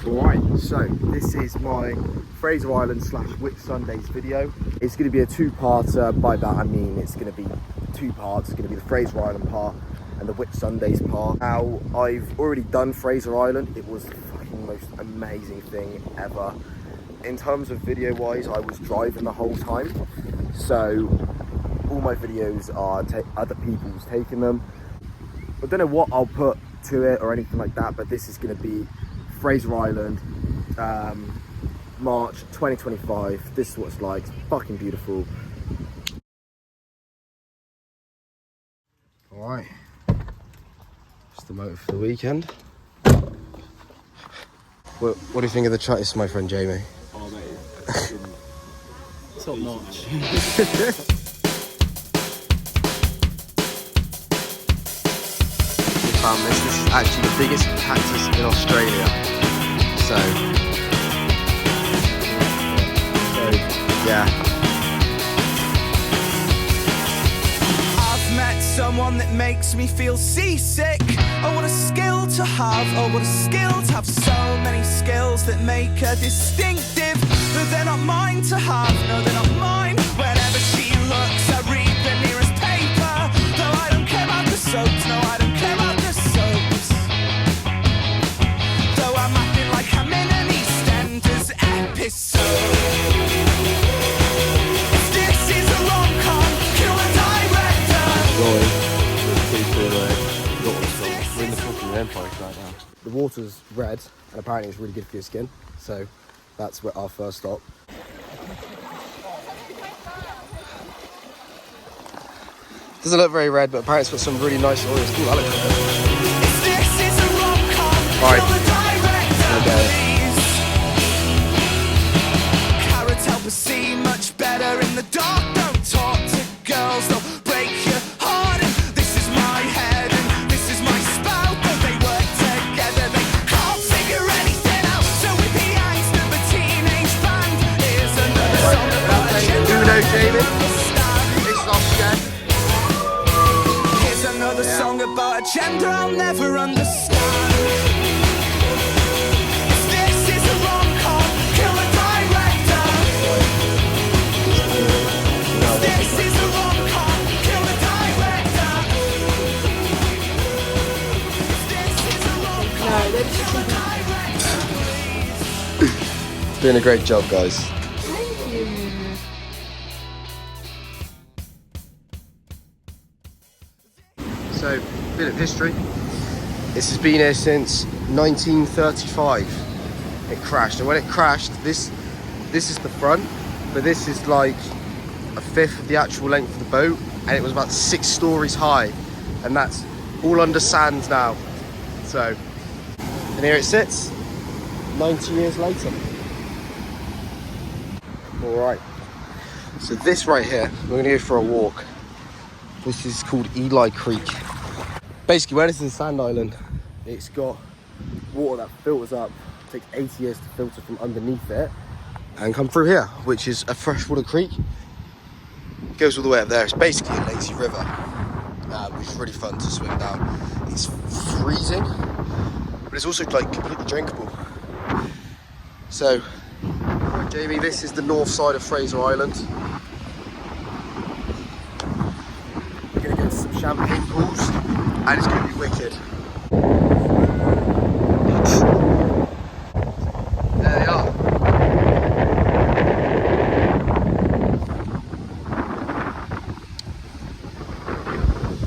Alright, so this is my Fraser Island / Whitsundays video. It's going to be a two-parter. By that I mean it's going to be two parts. It's going to be the Fraser Island part and the Whitsundays part. Now, I've already done Fraser Island. It was the fucking most amazing thing ever. In terms of video-wise, I was driving the whole time. So, all my videos are other people's taking them. I don't know what I'll put to it or anything like that, but this is going to be Fraser Island, March 2025. This is what it's like. It's fucking beautiful. Alright, that's the motor for the weekend. What do you think of the track? This is my friend Jamie. Oh mate, top notch. We found this. This is actually the biggest cactus in Australia. So yeah. I've met someone that makes me feel seasick. Oh, what a skill to have. Oh, what a skill to have. So many skills that make her distinctive. But they're not mine to have. No, they're not mine. Whenever she looks, I read the nearest paper. Though I don't care about the soaps. No, I don't care about the soaps. Though I'm acting like I'm in an EastEnders episode. We're in the fucking rainforest right now. The water's red, and apparently it's really good for your skin. So that's our first stop. Doesn't look very red, but apparently it's got some really nice oils. Ooh, that looks good. Alright. Carrots help us see much better in the dark. Don't talk to girls, they'll break your heart. And this is my head, and this is my spout. Though they work together, they can't figure anything out. So with the angst of a teenage band, here's another song about a gender. Do you know Jamie? It's not shed. Here's another song about a gender I'll never understand. Doing a great job, guys. Thank you. So, bit of history. This has been here since 1935. It crashed, and when it crashed, this is the front, but this is like a fifth of the actual length of the boat, and it was about 6 stories high, and that's all under sand now. So, and here it sits, 90 years later. Alright, so this right here, we're going to go for a walk. This is called Eli Creek. Basically, where this is in Sand Island, it's got water that filters up. It takes 80 years to filter from underneath it and come through here, which is a freshwater creek. It goes all the way up there. It's basically a lazy river, which is really fun to swim down. It's freezing, but it's also like completely drinkable. So, Jamie, this is the north side of Fraser Island. We're going to get to some champagne pools, and it's going to be wicked. There they are.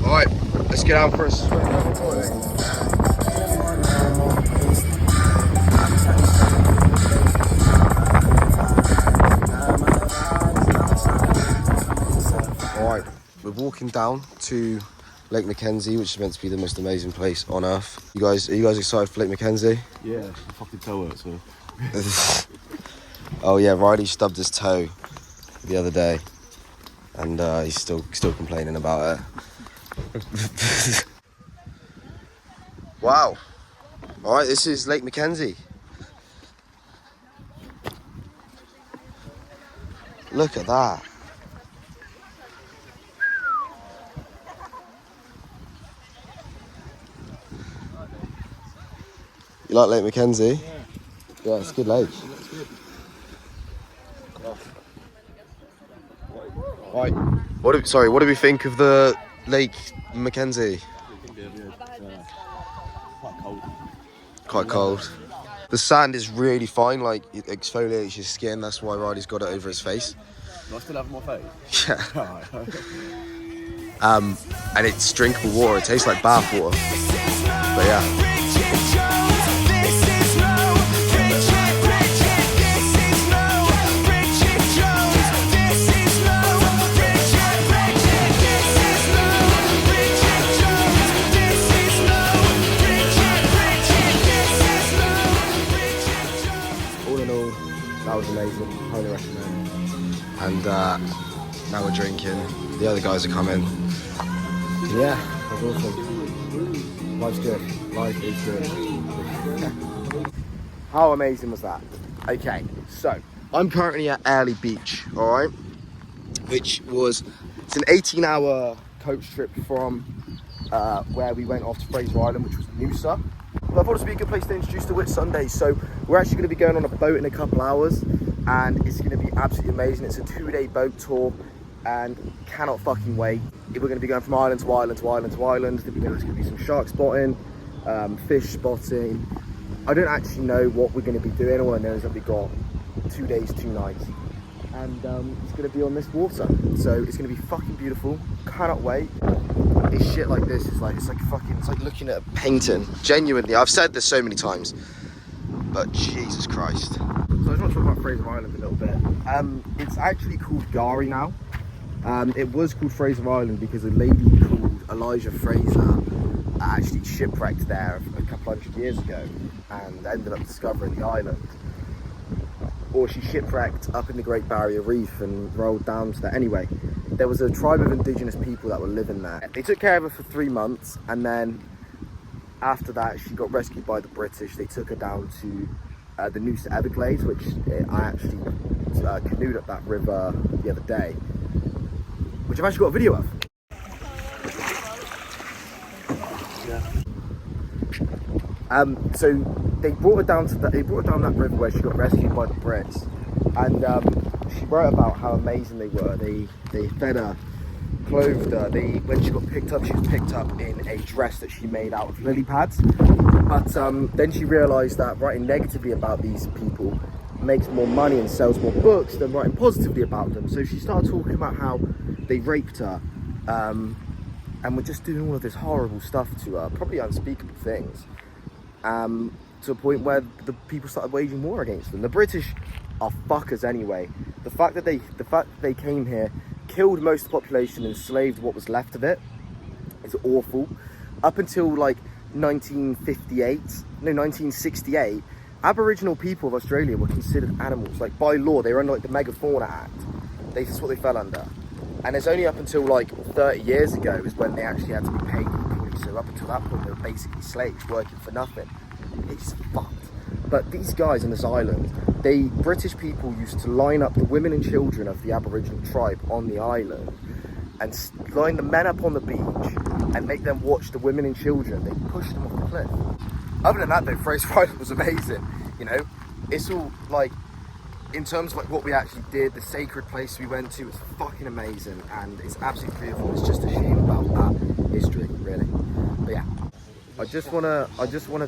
Alright, let's get out for a swim. Alright, we're walking down to Lake Mackenzie, which is meant to be the most amazing place on earth. Are you guys excited for Lake Mackenzie? Yeah, the fucking toe hurts, so. Oh yeah, Riley stubbed his toe the other day, and he's still complaining about it. Wow. Alright, this is Lake Mackenzie. Look at that. You like Lake Mackenzie? Yeah. Yeah, it's a good lake. Right. What do we think of the Lake Mackenzie? Quite cold. Quite cold. The sand is really fine, like it exfoliates your skin. That's why Riley's got it over his face. Do I still have my face? Yeah. And it's drinkable water. It tastes like bath water. But yeah. That was amazing, highly recommend. And now we're drinking, the other guys are coming. Yeah, that was awesome. Life's good, life is good. How amazing was that? Okay, so I'm currently at Airlie Beach, alright? It's an 18-hour coach trip from where we went off to Fraser Island, which was Noosa. But I thought this would be a good place to introduce the Whitsundays. So we're actually going to be going on a boat in a couple hours, and it's going to be absolutely amazing. It's a 2-day boat tour, and cannot fucking wait. We're going to be going from island to island to island to island. There's going to be some shark spotting, fish spotting. I don't actually know what we're going to be doing. All I know is that we got 2 days, 2 nights, and it's going to be on this water. So it's going to be fucking beautiful. Cannot wait. It's shit like this. It's like looking at a painting. Genuinely, I've said this so many times, but Jesus Christ. So I just want to talk about Fraser Island a little bit. It's actually called Gari now. It was called Fraser Island because a lady called Elijah Fraser actually shipwrecked there a couple hundred years ago and ended up discovering the island. Or she shipwrecked up in the Great Barrier Reef and rolled down to there. Anyway, there was a tribe of indigenous people that were living there. They took care of her for 3 months, and then after that she got rescued by the British. They took her down to the Noosa Everglades, which I actually canoed up that river the other day, which I've actually got a video of. So they brought her down that river where she got rescued by the Brits, and she wrote about how amazing they were. They fed her, clothed her. When she got picked up, she was picked up in a dress that she made out of lily pads. But then she realised that writing negatively about these people makes more money and sells more books than writing positively about them. So she started talking about how they raped her and were just doing all of this horrible stuff to her, probably unspeakable things. To a point where the people started waging war against them. The British are fuckers anyway. The fact that they came here, killed most of the population, enslaved what was left of it, is awful. Up until like 1968, Aboriginal people of Australia were considered animals. Like by law, they were under like the Megafauna Act. That's what they fell under. And it's only up until like 30 years ago is when they actually had to be paid equally. So up until that point, they were basically slaves working for nothing. It's fucked. But these guys on this island, British people used to line up the women and children of the Aboriginal tribe on the island and line the men up on the beach and make them watch the women and children. They pushed them off the cliff. Other than that though, Fraser Island was amazing. You know, it's all like, in terms of like what we actually did, the sacred place we went to, it's fucking amazing and it's absolutely beautiful. It's just a shame about that history, really. But yeah, I just wanna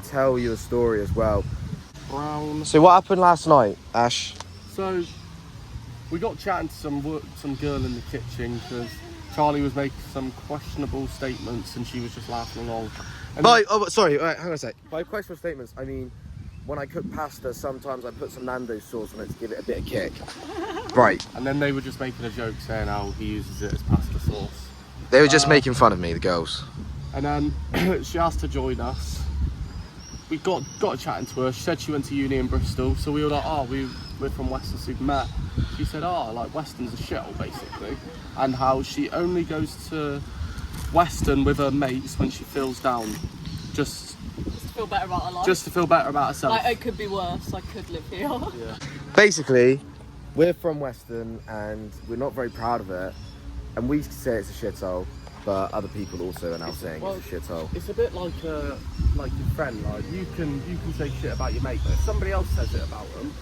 tell you a story as well. So what happened last night, Ash? So we got chatting to some girl in the kitchen because Charlie was making some questionable statements and she was just laughing along. Sorry, hang on a sec. By questionable statements, I mean when I cook pasta, sometimes I put some Nando's sauce on it to give it a bit of kick. Right. And then they were just making a joke saying how he uses it as pasta sauce. They were just making fun of me, the girls. And then she asked to join us. We got chatting to her. She said she went to uni in Bristol, so we were like, we're from Weston, so we've met. She said, like Weston's a shithole basically, and how she only goes to Weston with her mates when she feels down, just to feel better about her life. Just to feel better about herself. Like, it could be worse. I could live here. Yeah. Basically, we're from Weston and we're not very proud of it, and we say it's a shithole. but other people also are now saying it's a shithole. It's a bit like your friend. Like you can say shit about your mate, but if somebody else says it about them,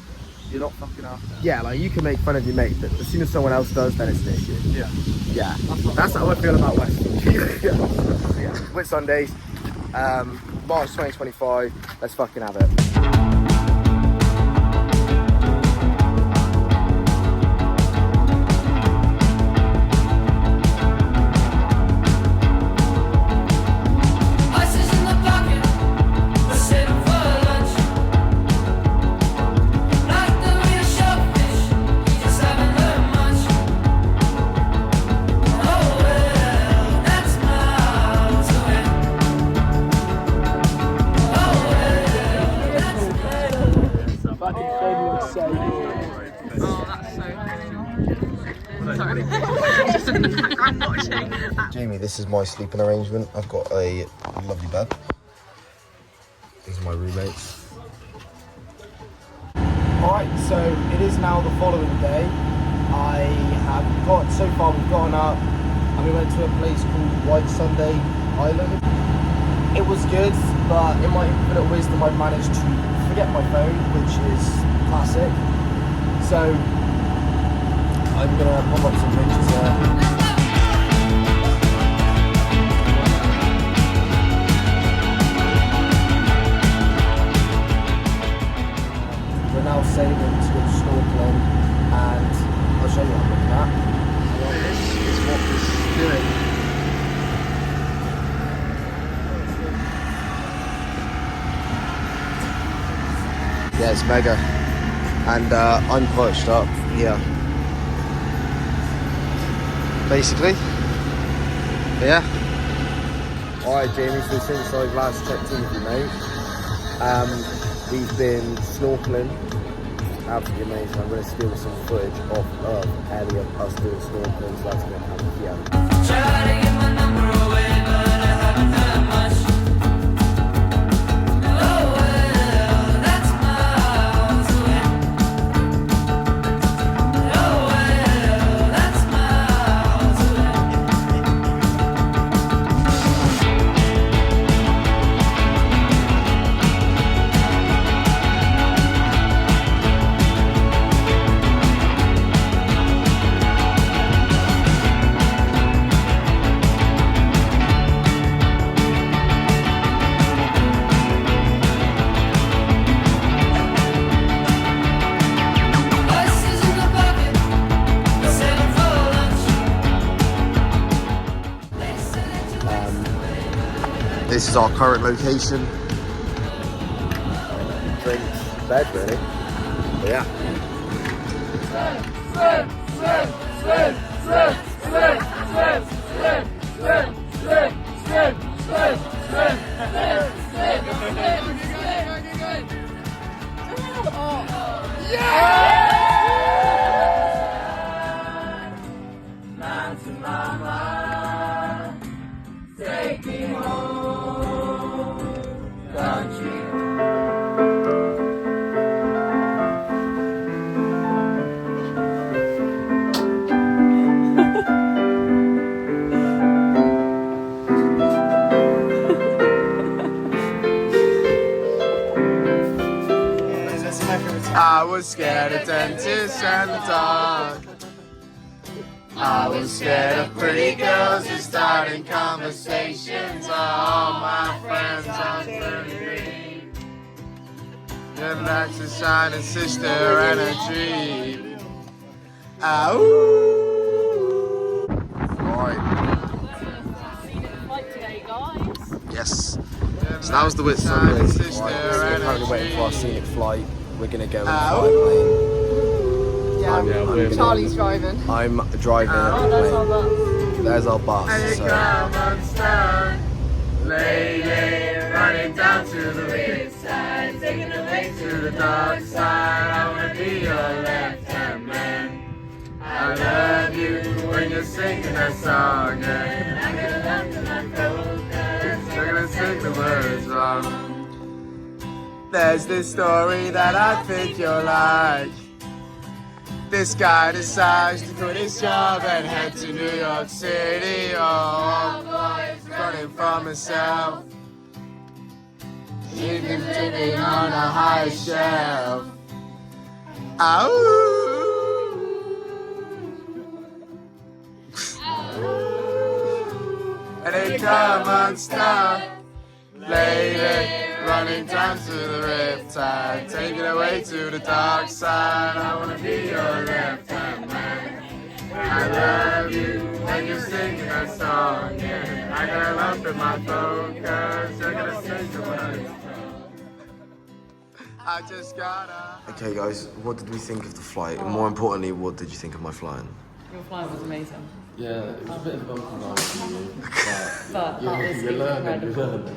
you're not fucking after. Yeah, like you can make fun of your mate, but as soon as someone else does, then it's an issue. Yeah. Yeah, that's how I feel about Western. Yeah. Whitsundays, March 2025. Let's fucking have it. Jamie, this is my sleeping arrangement. I've got a lovely bed. These are my roommates. Alright, so it is now the following day. So far we've gone up and we went to a place called Whitsunday Island. It was good, but in my infinite wisdom I've managed to forget my phone, which is classic. So I'm gonna pop up some pictures here. We're now sailing to go snorkeling, and I'll show you what I'm looking at. And this is what this is doing. Yeah, it's mega. And I'm perched up here. Basically. Yeah. Alright Jamie, so since I've last checked in with you mate, we've been snorkeling, absolutely amazing. I'm going to steal some footage of Elliot, us doing snorkeling, so that's going to happen here. Try to get my number away, but I haven't heard much. Oh well, that's miles away. Oh well, that's miles This is our current location. Drinks, bed really. But yeah. Mountain mama, take me home, country. I was scared of dentists and the dark. I was scared of pretty girls and starting conversations. All my friends are me. And that's a sign of sister energy. Ow. Right. Scenic flight today, guys. Yes. So that was the Whitsundays. Right, so we're currently waiting for our scenic flight. We're gonna go in the flight plane. Charlie's driving. I'm driving Oh, the that's our plane. bus. There's our bus. So. Lady, running down to the weird side, taking a way to the dark side. I wanna be your left-hand man. I love you when you're singing that song, and I'm gonna love till I'm broken. You're gonna sing the words wrong. There's this story that I think you'll like. This guy decides to quit his job and head to New York City. Oh, boy's running from himself. Living on a high shelf. Ow. And they come unstuck, lady, running down to the riptide, take it away to the dark side. I wanna be your left hand man. I love you when you're singing that song. Yeah. I got a lump in my throat 'cause you're gonna sing the words. I just gotta. Okay, guys, what did we think of the flight? And more importantly, what did you think of my flying? Your flight was amazing. Yeah, it was a bit of a bumpy ride for you. But that was You're learning. incredible.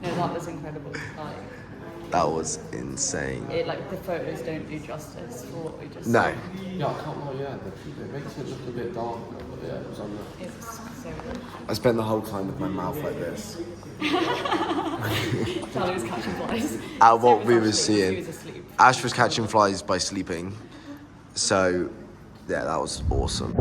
No, that was incredible. Like, That was insane. it, like, the photos don't do justice for what we just No. saw. Yeah, I can't lie, yeah, it makes it look a bit darker, but yeah, it was on there. It was so good. I spent the whole time with my mouth like this. Charlie was catching flies. At what So we was were actually- seeing. He was asleep. Ash was catching flies by sleeping. So, yeah, that was awesome.